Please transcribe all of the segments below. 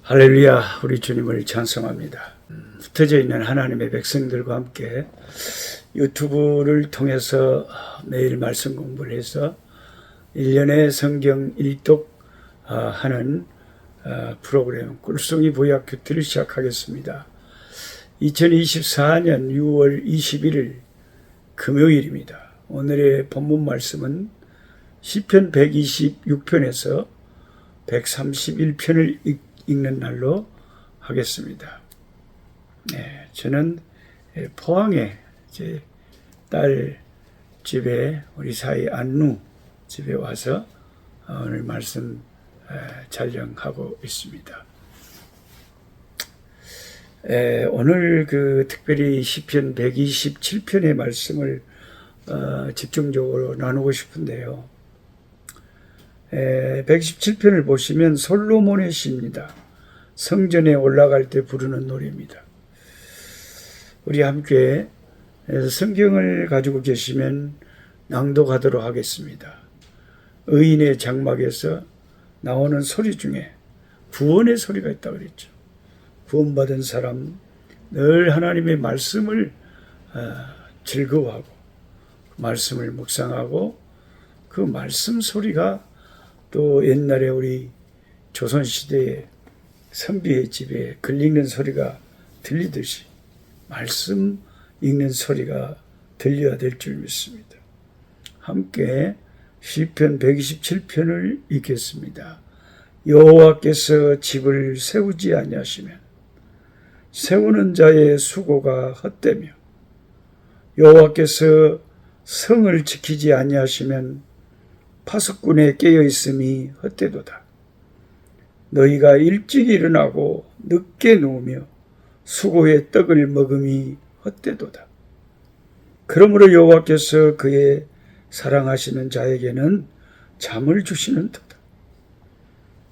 할렐루야, 우리 주님을 찬송합니다. 흩어져 있는 하나님의 백성들과 함께 유튜브를 통해서 매일 말씀 공부를 해서 1년에 성경 일독 하는 프로그램 꿀송이 보약교티를 시작하겠습니다. 2024년 6월 21일 금요일입니다. 오늘의 본문 말씀은 시편 126편에서 131편을 읽는 날로 하겠습니다. 네, 저는 포항에 제 딸 집에 우리 사이 안루 집에 와서 오늘 말씀 촬영하고 있습니다. 오늘 특별히 시편 127편의 말씀을 집중적으로 나누고 싶은데요. 117편을 보시면 솔로몬의 시입니다. 성전에 올라갈 때 부르는 노래입니다. 우리 함께 성경을 가지고 계시면 낭독하도록 하겠습니다. 의인의 장막에서 나오는 소리 중에 구원의 소리가 있다고 그랬죠. 구원받은 사람 늘 하나님의 말씀을 즐거워하고 말씀을 묵상하고 그 말씀 소리가 또 옛날에 우리 조선시대에 선비의 집에 글 읽는 소리가 들리듯이 말씀 읽는 소리가 들려야 될 줄 믿습니다. 함께 시편 127편을 읽겠습니다. 여호와께서 집을 세우지 아니하시면 세우는 자의 수고가 헛되며 여호와께서 성을 지키지 아니하시면 파수꾼에 깨어있음이 헛되도다. 너희가 일찍 일어나고 늦게 누우며 수고의 떡을 먹음이 헛되도다. 그러므로 여호와께서 그의 사랑하시는 자에게는 잠을 주시는 도다.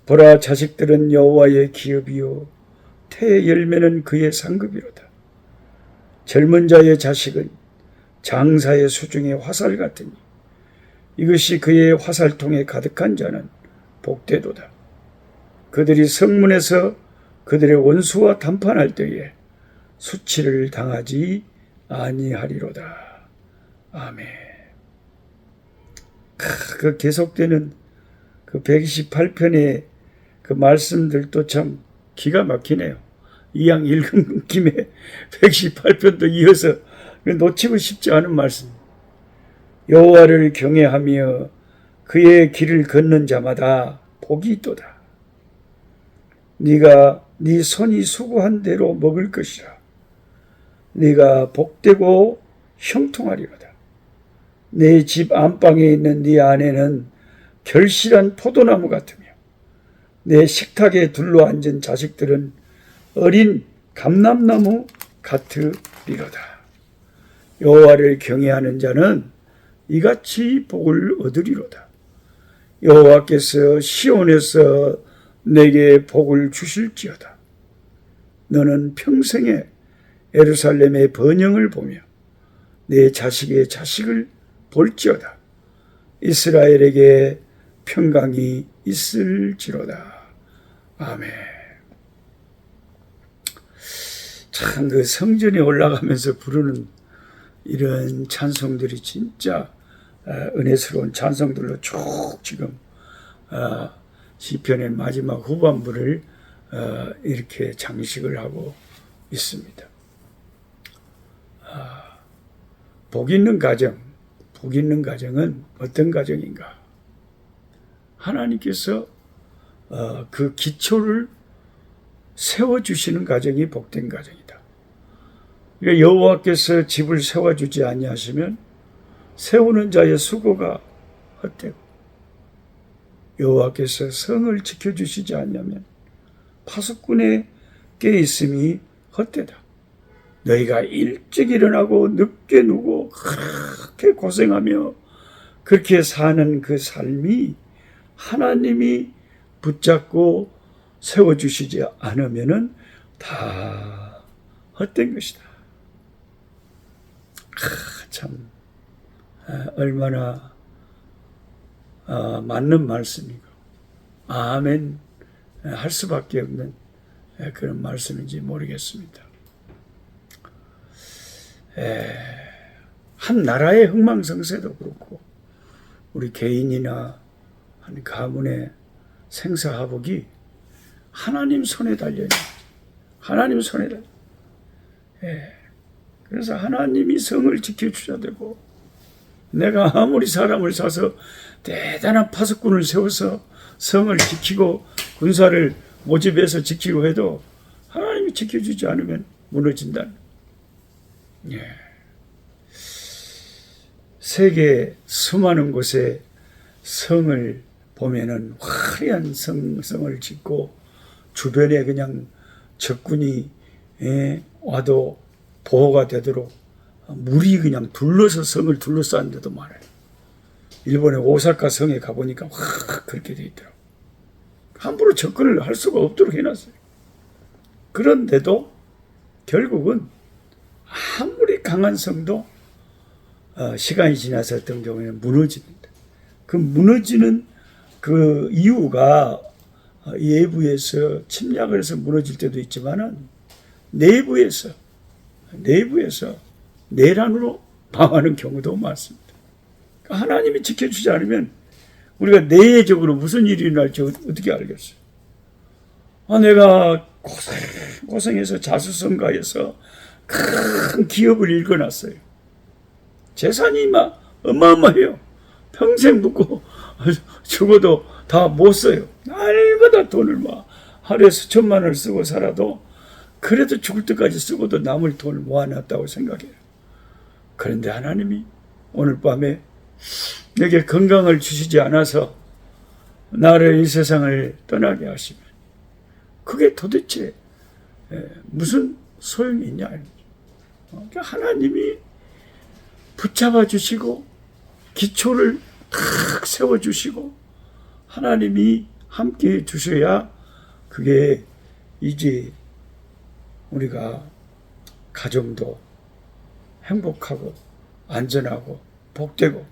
보라, 자식들은 여호와의 기업이요 태의 열매는 그의 상급이로다. 젊은 자의 자식은 장사의 수중의 화살 같으니 이것이 그의 화살통에 가득한 자는 복되도다. 그들이 성문에서 그들의 원수와 담판할 때에 수치를 당하지 아니하리로다. 아멘. 그 계속되는 그 128편의 그 말씀들도 참 기가 막히네요. 이왕 읽은 김에 128편도 이어서 놓치고 싶지 않은 말씀. 여호와를 경외하며 그의 길을 걷는 자마다 복이 있도다. 네가 네 손이 수고한 대로 먹을 것이라. 네가 복되고 형통하리로다. 네 집 안방에 있는 네 아내는 결실한 포도나무 같으며 내 식탁에 둘러앉은 자식들은 어린 감람나무 같으리로다. 여호와를 경외하는 자는 이같이 복을 얻으리로다. 여호와께서 시온에서 내게 복을 주실지어다. 너는 평생에 예루살렘의 번영을 보며 내 자식의 자식을 볼지어다. 이스라엘에게 평강이 있을지로다. 아멘. 참 그 성전에 올라가면서 부르는 이런 찬송들이 진짜 은혜스러운 찬송들로 쭉 지금 시편의 마지막 후반부를 이렇게 장식을 하고 있습니다. 복 있는 가정, 복 있는 가정은 어떤 가정인가? 하나님께서 그 기초를 세워주시는 가정이 복된 가정이다. 그러니까 여호와께서 집을 세워주지 아니하시면 세우는 자의 수고가 헛되고 여호와께서 성을 지켜주시지 않냐면 파수꾼의 깨있음이 헛되다. 너희가 일찍 일어나고 늦게 누고 그렇게 고생하며 그렇게 사는 그 삶이 하나님이 붙잡고 세워주시지 않으면 다 헛된 것이다. 참 얼마나 맞는 말씀이고 아멘 할 수밖에 없는 그런 말씀인지 모르겠습니다. 한 나라의 흥망성쇠도 그렇고 우리 개인이나 한 가문의 생사화복이 하나님 손에 달려있는, 하나님 손에 달려. 그래서 하나님이 성을 지켜주셔야 되고, 내가 아무리 사람을 사서 대단한 파수꾼을 세워서 성을 지키고 군사를 모집해서 지키고 해도 하나님이 지켜주지 않으면 무너진다. 세계 수많은 곳에 성을 보면은 화려한 성을 짓고 주변에 그냥 적군이 와도 보호가 되도록 물이 그냥 둘러서 성을 둘러싼 데도 많아요. 일본의 오사카 성에 가보니까 그렇게 돼 있더라고요. 함부로 접근을 할 수가 없도록 해놨어요. 그런데도 결국은 아무리 강한 성도 시간이 지나서 어떤 경우에는 무너집니다. 그 무너지는 그 이유가 외부에서 침략을 해서 무너질 때도 있지만은 내부에서 내란으로 망하는 경우도 많습니다. 하나님이 지켜주지 않으면 우리가 내적으로 무슨 일이 일어날지 어떻게 알겠어요? 내가 고생해서 자수성가해서 큰 기업을 일궈놨어요. 재산이 막 어마어마해요. 평생 묻고 죽어도 다 못 써요. 날마다 돈을 막 하루에 수천만 원을 쓰고 살아도 그래도 죽을 때까지 쓰고도 남을 돈을 모아놨다고 생각해요. 그런데 하나님이 오늘 밤에 내게 건강을 주시지 않아서 나를 이 세상을 떠나게 하시면 그게 도대체 무슨 소용이 있냐. 그러니까 하나님이 붙잡아 주시고 기초를 탁 세워주시고 하나님이 함께 주셔야 그게 이제 우리가 가정도 행복하고 안전하고 복되고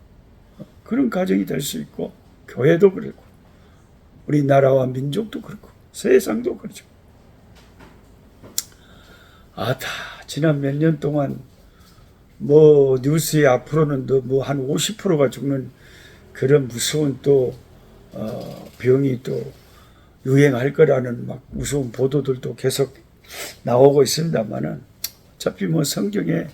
그런 가정이 될 수 있고 교회도 그렇고 우리나라와 민족도 그렇고 세상도 그렇죠. 지난 몇 년 동안 뉴스에 앞으로는 한 50%가 죽는 그런 무서운 또 병이 또 유행할 거라는 막 무서운 보도들도 계속 나오고 있습니다만은 어차피 성경에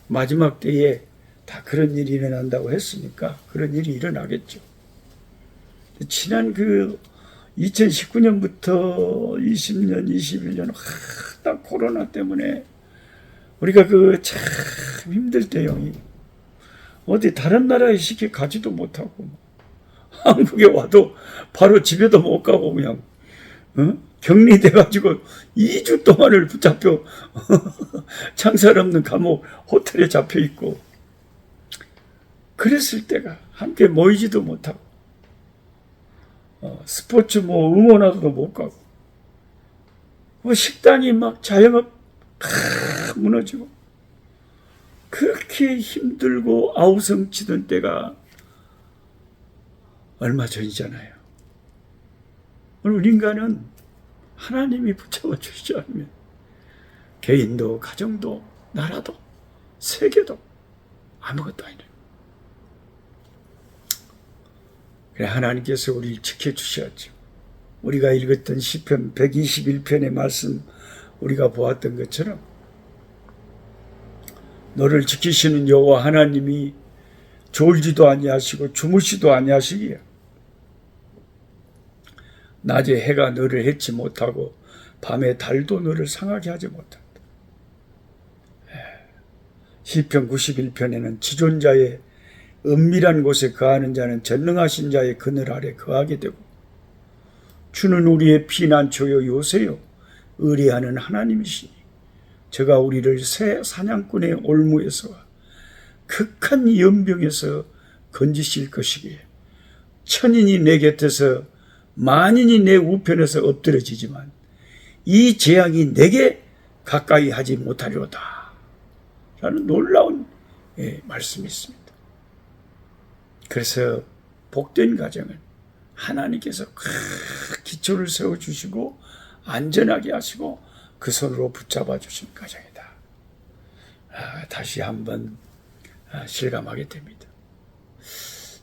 마지막 때에 다 그런 일이 일어난다고 했으니까 그런 일이 일어나겠죠. 지난 2019년부터 20년, 21년 딱 코로나 때문에 우리가 참 힘들 때요. 어디 다른 나라에 쉽게 가지도 못하고 한국에 와도 바로 집에도 못 가고 그냥 격리돼가지고 2주 동안을 붙잡혀 창살 없는 감옥 호텔에 잡혀 있고 그랬을 때가 함께 모이지도 못하고 스포츠 응원하러도 못 가고 식당이 막 자영업 무너지고 그렇게 힘들고 아우성치던 때가 얼마 전이잖아요. 오늘 인간은 하나님이 붙잡아 주시지 않으면 개인도 가정도 나라도 세계도 아무것도 아니래요. 그래 하나님께서 우리를 지켜주셔야죠. 우리가 읽었던 시편 121편의 말씀 우리가 보았던 것처럼 너를 지키시는 여호와 하나님이 졸지도 아니하시고 주무시도 아니하시기에 낮에 해가 너를 해치 못하고 밤에 달도 너를 상하게 하지 못한다. 시편 91편에는 지존자의 은밀한 곳에 거하는 자는 전능하신 자의 그늘 아래 거하게 되고 주는 우리의 피난처요 요새요 의리하는 하나님이시니 저가 우리를 새 사냥꾼의 올무에서와 극한 연병에서 건지실 것이기에 천인이 내 곁에서 만인이 내 우편에서 엎드러지지만 이 재앙이 내게 가까이 하지 못하리로다 라는 놀라운 말씀이 있습니다. 그래서 복된 가정은 하나님께서 기초를 세워주시고 안전하게 하시고 그 손으로 붙잡아 주신 가정이다. 다시 한번 실감하게 됩니다.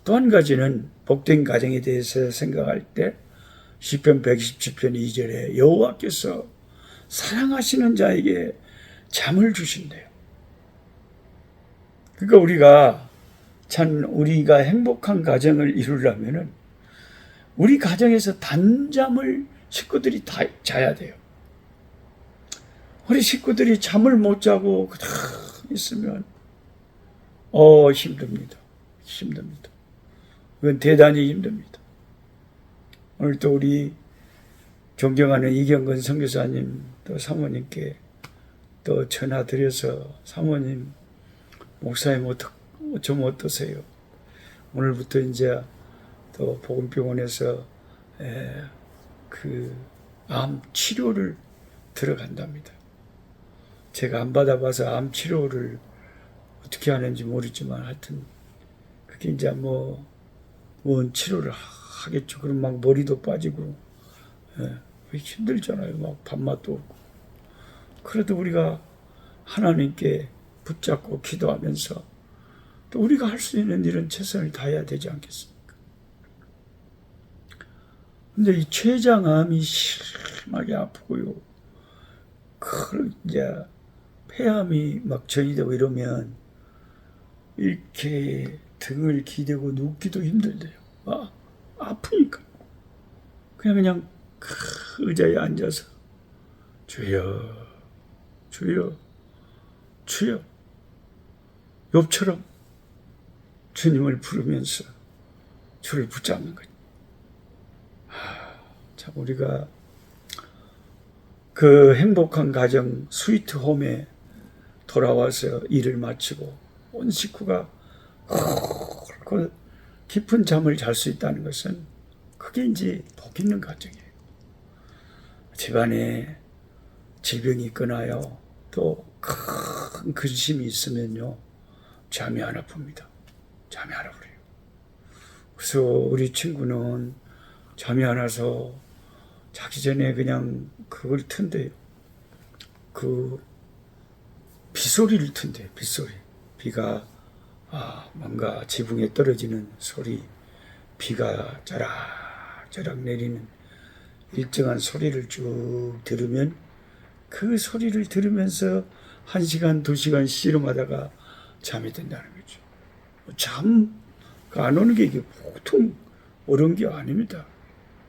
또 한 가지는 복된 가정에 대해서 생각할 때 시편 127편 2절에 여호와께서 사랑하시는 자에게 잠을 주신대요. 그러니까 우리가 행복한 가정을 이루려면은 우리 가정에서 단잠을 식구들이 다 자야 돼요. 우리 식구들이 잠을 못 자고 그냥 있으면 힘듭니다. 그건 대단히 힘듭니다. 오늘 또 우리 존경하는 이경건 선교사님 또 사모님께 또 전화 드려서 사모님, 목사님 좀 어떠세요? 오늘부터 이제 또 복음병원에서 그 암 치료를 들어간답니다. 제가 안 받아봐서 암 치료를 어떻게 하는지 모르지만 하여튼 그게 이제 뭔 치료를 하겠죠. 그럼 막 머리도 빠지고 힘들잖아요. 막 밥맛도 없고. 그래도 우리가 하나님께 붙잡고 기도하면서 또 우리가 할 수 있는 일은 최선을 다해야 되지 않겠습니까? 근데 이 췌장암이 심하게 아프고요. 이제 폐암이 막 전이되고 이러면 이렇게 등을 기대고 눕기도 힘들대요. 아프니까. 그냥 의자에 앉아서 주여, 주여, 주여. 욥처럼 주님을 부르면서 주를 붙잡는 거죠. 참 우리가 그 행복한 가정 스위트홈에 돌아와서 일을 마치고 온 식구가 깊은 잠을 잘 수 있다는 것은 그게 이제 복 있는 가정이에요. 집안에 질병이 있거나요, 또 큰 근심이 있으면요, 잠이 안 와봅니다. 잠이 안 와버려요. 그래서 우리 친구는 잠이 안 와서 자기 전에 그냥 그걸 튼대요. 그 빗소리를 튼대요. 빗소리. 비가 뭔가 지붕에 떨어지는 소리, 비가 자락자락 내리는 일정한 소리를 쭉 들으면 그 소리를 들으면서 1시간, 2시간 씨름하다가 잠이 든다는 거죠. 잠가 안 오는 게 이게 보통 어려운 게 아닙니다.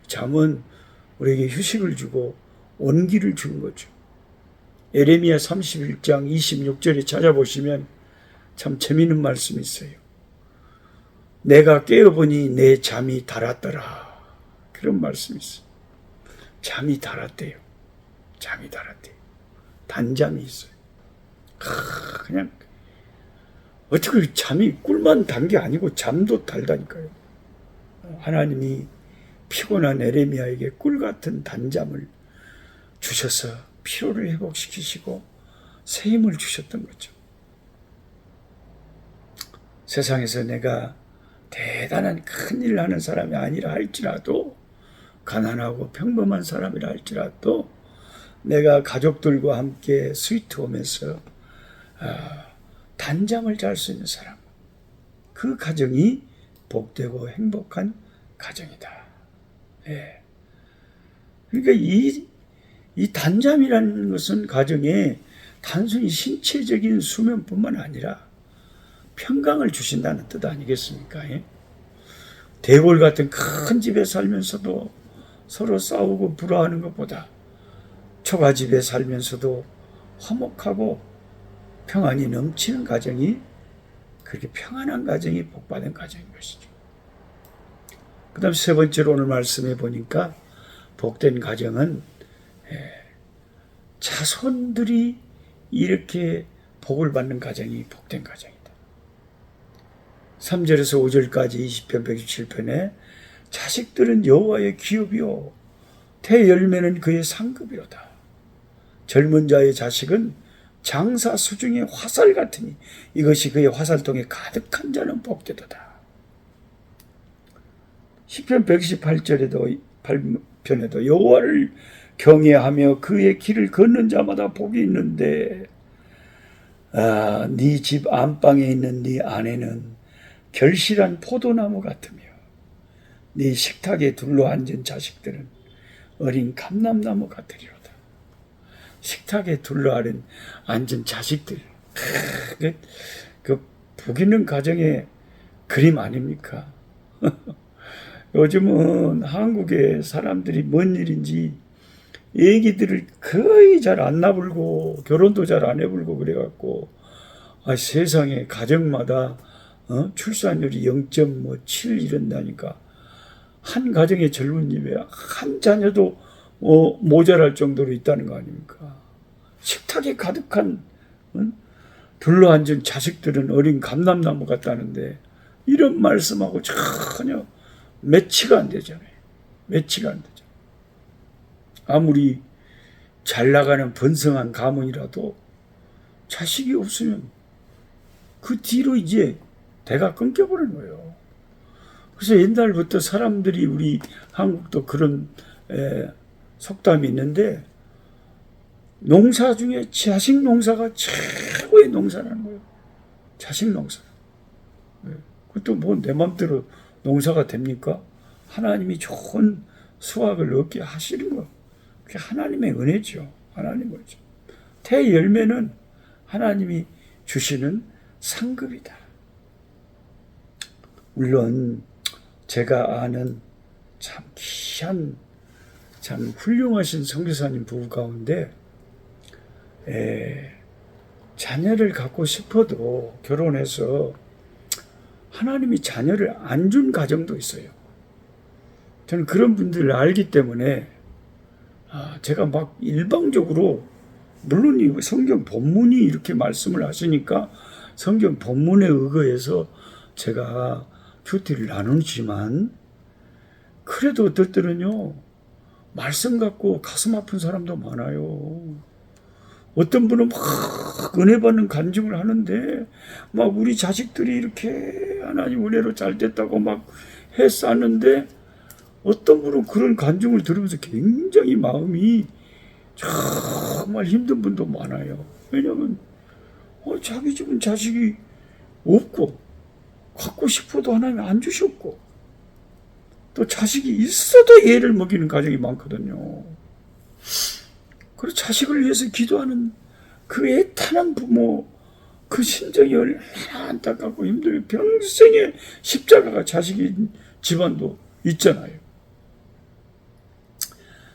잠은 우리에게 휴식을 주고 온기를 주는 거죠. 예레미야 31장 26절에 찾아보시면 참 재미있는 말씀이 있어요. 내가 깨어보니 내 잠이 달았더라. 그런 말씀이 있어요. 잠이 달았대요. 잠이 달았대요. 단잠이 있어요. 그냥 어떻게 잠이 꿀만 단 게 아니고 잠도 달다니까요. 하나님이 피곤한 에레미야에게 꿀같은 단잠을 주셔서 피로를 회복시키시고 새 힘을 주셨던 거죠. 세상에서 내가 대단한 큰 일을 하는 사람이 아니라 할지라도, 가난하고 평범한 사람이라 할지라도 내가 가족들과 함께 스위트홈에서 단잠을 잘 수 있는 사람, 그 가정이 복되고 행복한 가정이다. 예. 그러니까 이 단잠이라는 것은 가정에 단순히 신체적인 수면뿐만 아니라 평강을 주신다는 뜻 아니겠습니까? 예? 대골 같은 큰 집에 살면서도 서로 싸우고 불화하는 것보다 초가집에 살면서도 화목하고 평안이 넘치는 가정이, 그렇게 평안한 가정이 복받은 가정인 것이죠. 그 다음 세 번째로 오늘 말씀해 보니까 복된 가정은 자손들이 이렇게 복을 받는 가정이 복된 가정이다. 3절에서 5절까지 20편 127편에 자식들은 여호와의 기업이요 대열매는 그의 상급이로다. 젊은 자의 자식은 장사 수중의 화살 같으니 이것이 그의 화살통에 가득한 자는 복되도다. 시편 118절에도 8편에도 여호와를 경외하며 그의 길을 걷는 자마다 복이 있는데 네 집 안방에 있는 네 아내는 결실한 포도나무 같으며 네 식탁에 둘러앉은 자식들은 어린 감람나무 같으리로다. 식탁에 둘러앉은 자식들, 그 복 있는 가정의 그림 아닙니까? 요즘은 한국의 사람들이 뭔 일인지 애기들을 거의 잘 안 나불고 결혼도 잘 안 해불고 그래갖고 세상에 가정마다 출산율이 0.7 이런다니까 한 가정의 젊은 집에 한 자녀도 모자랄 정도로 있다는 거 아닙니까? 식탁에 가득한 둘러앉은 자식들은 어린 감람나무 같다는데 이런 말씀하고 전혀 매치가 안 되잖아요. 매치가 안 되죠. 아무리 잘 나가는 번성한 가문이라도 자식이 없으면 그 뒤로 이제 대가 끊겨버리는 거예요. 그래서 옛날부터 사람들이 우리 한국도 그런 속담이 있는데 농사 중에 자식 농사가 최고의 농사라는 거예요. 자식 농사. 그것도 뭐 내 맘대로 농사가 됩니까? 하나님이 좋은 수확을 얻게 하시는 거. 그게 하나님의 은혜죠. 하나님의 은혜죠. 태열매는 하나님이 주시는 상급이다. 물론 제가 아는 참 귀한 참 훌륭하신 선교사님 부부 가운데 자녀를 갖고 싶어도 결혼해서 하나님이 자녀를 안 준 가정도 있어요. 저는 그런 분들을 알기 때문에 제가 막 일방적으로 물론 이 성경 본문이 이렇게 말씀을 하시니까 성경 본문에 의거해서 제가 큐티를 나누지만 그래도 어떨 때는요 말씀 갖고 가슴 아픈 사람도 많아요. 어떤 분은 막 은혜 받는 간증을 하는데 막 우리 자식들이 이렇게 하나님 은혜로 잘 됐다고 막 했었는데 어떤 분은 그런 간증을 들으면서 굉장히 마음이 정말 힘든 분도 많아요. 왜냐하면 자기 집은 자식이 없고 갖고 싶어도 하나님이 안 주셨고 또 자식이 있어도 애를 먹이는 가정이 많거든요. 그리고 자식을 위해서 기도하는 그 애타는 부모 그 심정이 얼마나 안타깝고 힘들고 평생의 십자가가 자식인 집안도 있잖아요.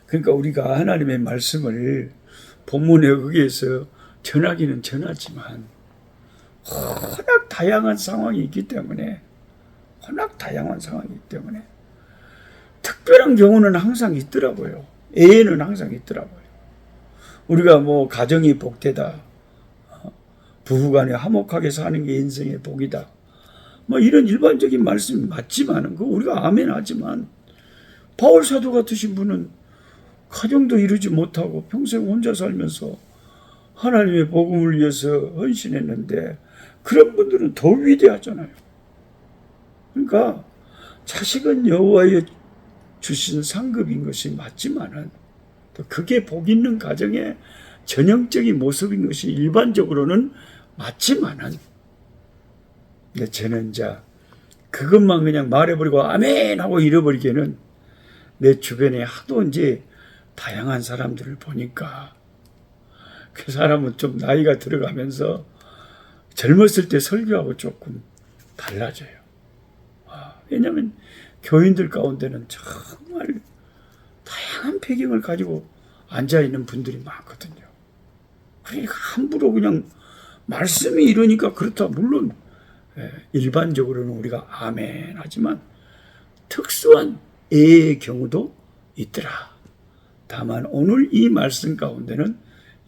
그러니까 우리가 하나님의 말씀을 본문에 의해서 전하기는 전하지만 워낙 다양한 상황이 있기 때문에 특별한 경우는 항상 있더라고요. 애는 항상 있더라고요. 우리가 뭐 가정이 복되다, 부부간에 화목하게 사는 게 인생의 복이다, 뭐 이런 일반적인 말씀이 맞지만은 그 우리가 아멘 하지만 바울 사도 같으신 분은 가정도 이루지 못하고 평생 혼자 살면서 하나님의 복음을 위해서 헌신했는데 그런 분들은 더 위대하잖아요. 그러니까 자식은 여호와의 주신 상급인 것이 맞지만은 또 그게 복 있는 가정의 전형적인 모습인 것이 일반적으로는 맞지만은 근데 저는 그것만 그냥 말해버리고 아멘 하고 잃어버리기에는 내 주변에 하도 이제 다양한 사람들을 보니까 그 사람은 좀 나이가 들어가면서 젊었을 때 설교하고 조금 달라져요. 왜냐하면 교인들 가운데는 정말 다양한 배경을 가지고 앉아있는 분들이 많거든요. 그러니까 함부로 그냥 말씀이 이러니까 그렇다. 물론 일반적으로는 우리가 아멘 하지만 특수한 애의 경우도 있더라. 다만 오늘 이 말씀 가운데는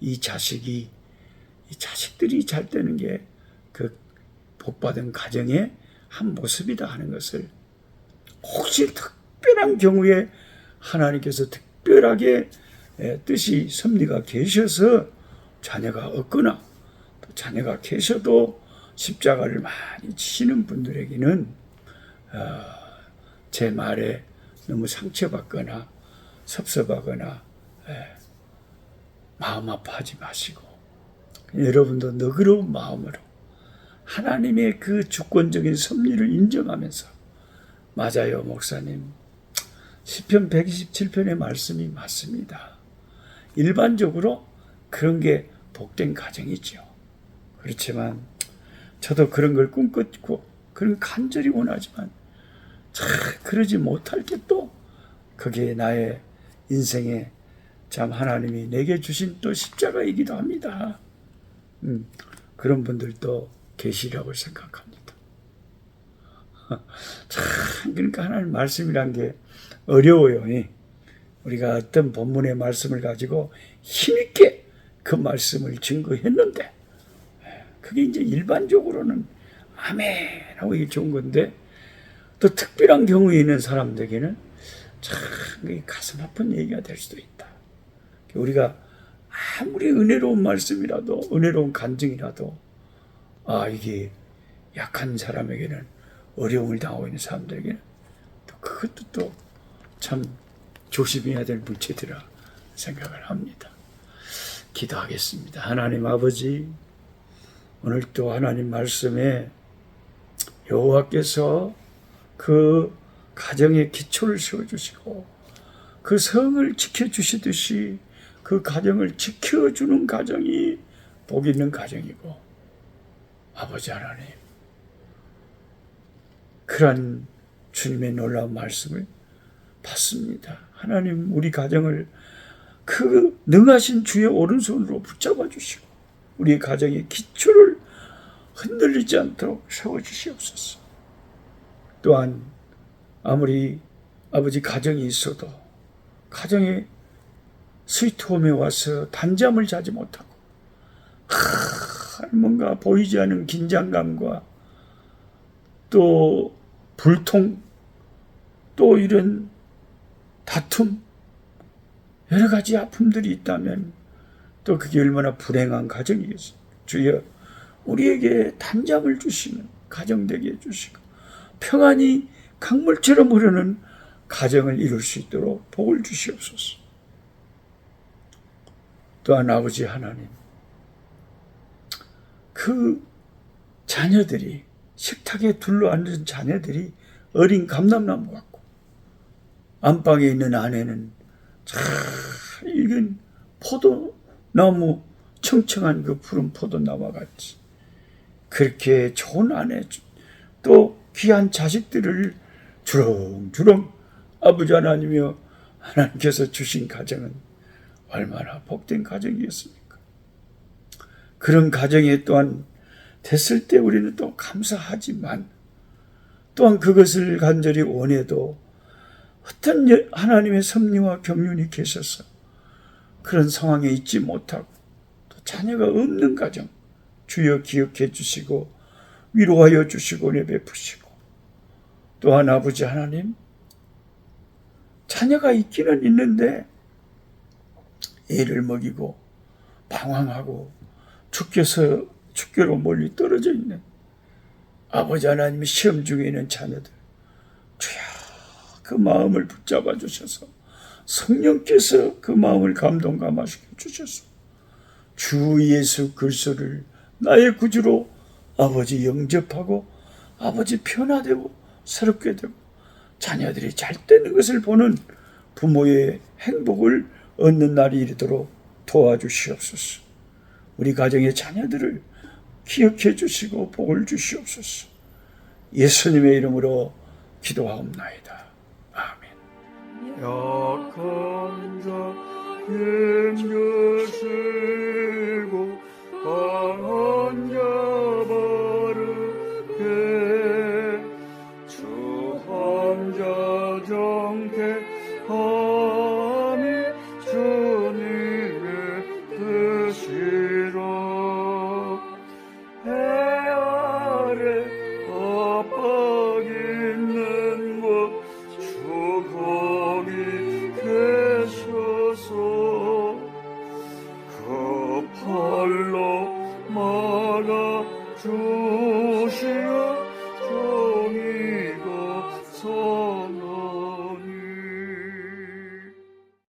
이 자식들이 잘 되는 게 그 복받은 가정의 한 모습이다 하는 것을 혹시 특별한 경우에 하나님께서 특별하게 뜻이 섭리가 계셔서 자녀가 없거나 또 자녀가 계셔도 십자가를 많이 지시는 분들에게는 제 말에 너무 상처받거나 섭섭하거나 마음 아파하지 마시고 여러분도 너그러운 마음으로 하나님의 그 주권적인 섭리를 인정하면서 맞아요 목사님 시편 127편의 말씀이 맞습니다. 일반적으로 그런 게 복된 가정이죠. 그렇지만 저도 그런 걸 꿈꿨고 그런 간절히 원하지만 참 그러지 못할 게 또 그게 나의 인생에 참 하나님이 내게 주신 또 십자가이기도 합니다. 그런 분들도 계시라고 생각합니다. 참 그러니까 하나님 말씀이란 게 어려워요. 우리가 어떤 본문의 말씀을 가지고 힘있게 그 말씀을 증거했는데 그게 이제 일반적으로는 아멘 하고 이게 좋은 건데 또 특별한 경우에 있는 사람들에게는 참 가슴 아픈 얘기가 될 수도 있다. 우리가 아무리 은혜로운 말씀이라도 은혜로운 간증이라도 이게 약한 사람에게는 어려움을 당하고 있는 사람들에게는 또 그것도 또 참 조심해야 될 문제들이라 생각을 합니다. 기도하겠습니다. 하나님 아버지 오늘 또 하나님 말씀에 여호와께서 그 가정의 기초를 세워주시고 그 성을 지켜주시듯이 그 가정을 지켜주는 가정이 복 있는 가정이고 아버지 하나님 그러한 주님의 놀라운 말씀을 받습니다. 하나님 우리 가정을 그 능하신 주의 오른손으로 붙잡아 주시고 우리 가정의 기초를 흔들리지 않도록 세워주시옵소서. 또한 아무리 아버지 가정이 있어도 가정에 스위트홈에 와서 단잠을 자지 못하고 뭔가 보이지 않은 긴장감과 또 불통 또 이런 다툼 여러 가지 아픔들이 있다면 또 그게 얼마나 불행한 가정이겠어요. 주여 우리에게 단잠을 주시는 가정 되게 해주시고 평안이 강물처럼 흐르는 가정을 이룰 수 있도록 복을 주시옵소서. 또한 아버지 하나님 그 자녀들이 식탁에 둘러앉은 자녀들이 어린 감람나무 같고 안방에 있는 아내는 잘 익은 포도나무 청청한 그 푸른 포도나무와 같이 그렇게 좋은 아내 또 귀한 자식들을 주렁주렁 아버지 하나님이여 하나님께서 주신 가정은 얼마나 복된 가정이었습니까? 그런 가정에 또한 됐을 때 우리는 또 감사하지만 또한 그것을 간절히 원해도 어떤 하나님의 섭리와 경륜이 계셔서 그런 상황에 있지 못하고 또 자녀가 없는 가정 주여 기억해 주시고 위로하여 주시고 은혜 베푸시고 또한 아버지 하나님 자녀가 있기는 있는데 애를 먹이고 방황하고 죽교로 멀리 떨어져 있는 아버지 하나님의 시험 중에 있는 자녀들 주여 그 마음을 붙잡아 주셔서 성령께서 그 마음을 감동 감화시켜 주셔서 주 예수 그리스도를 나의 구주로 아버지 영접하고 아버지 변화되고 새롭게 되고 자녀들이 잘 되는 것을 보는 부모의 행복을 얻는 날이 이르도록 도와주시옵소서. 우리 가정의 자녀들을 기억해 주시고 복을 주시옵소서. 예수님의 이름으로 기도하옵나이다. 아멘. 약한 자의 것을